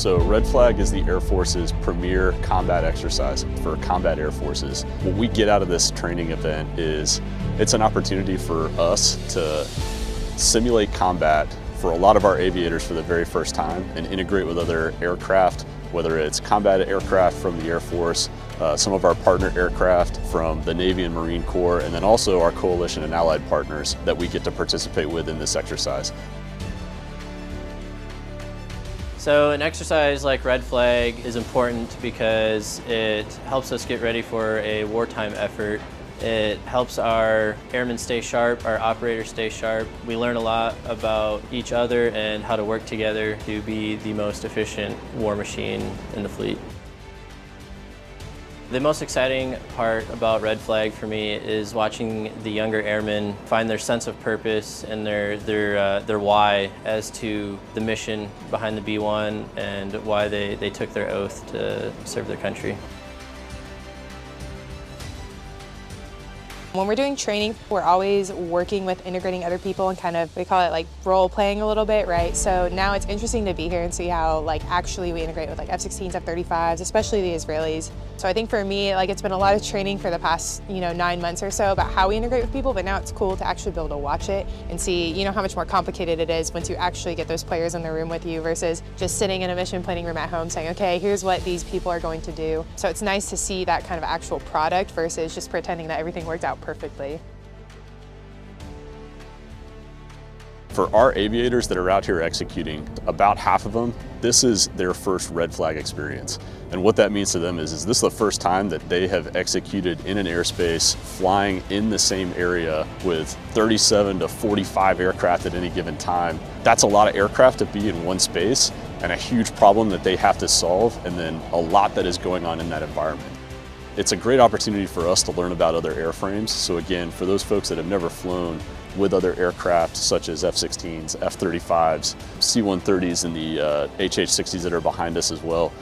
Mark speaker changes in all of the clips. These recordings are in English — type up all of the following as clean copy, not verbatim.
Speaker 1: So Red Flag is the Air Force's premier combat exercise for combat air forces. What we get out of this training event is it's an opportunity for us to simulate combat for a lot of our aviators for the very first time and integrate with other aircraft, whether it's combat aircraft from the Air Force, some of our partner aircraft from the Navy and Marine Corps, and then also our coalition and allied partners that we get to participate with in this exercise.
Speaker 2: So an exercise like Red Flag is important because it helps us get ready for a wartime effort. It helps our airmen stay sharp, our operators stay sharp. We learn a lot about each other and how to work together to be the most efficient war machine in the fleet. The most exciting part about Red Flag for me is watching the younger airmen find their sense of purpose and their why as to the mission behind the B-1 and why they took their oath to serve their country.
Speaker 3: When we're doing training, we're always working with integrating other people and kind of, we call it like role playing a little bit, right? So now it's interesting to be here and see how actually we integrate with F-16s, F-35s, especially the Israelis. So I think for me, it's been a lot of training for the past, 9 months or so about how we integrate with people, but now it's cool to actually be able to watch it and see, how much more complicated it is once you actually get those players in the room with you versus just sitting in a mission planning room at home saying, okay, here's what these people are going to do. So it's nice to see that kind of actual product versus just pretending that everything worked out perfectly.
Speaker 1: For our aviators that are out here executing, about half of them, this is their first Red Flag experience. And what that means to them is this is the first time that they have executed in an airspace flying in the same area with 37 to 45 aircraft at any given time. That's a lot of aircraft to be in one space and a huge problem that they have to solve, and then a lot that is going on in that environment. It's a great opportunity for us to learn about other airframes. So again, for those folks that have never flown with other aircraft such as F-16s, F-35s, C-130s, and the HH-60s that are behind us as well,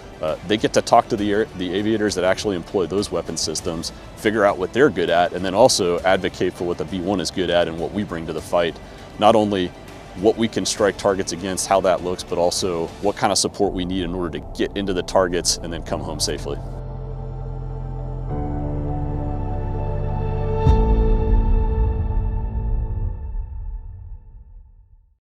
Speaker 1: they get to talk to the aviators that actually employ those weapon systems, figure out what they're good at, and then also advocate for what the B-1 is good at and what we bring to the fight. Not only what we can strike targets against, how that looks, but also what kind of support we need in order to get into the targets and then come home safely.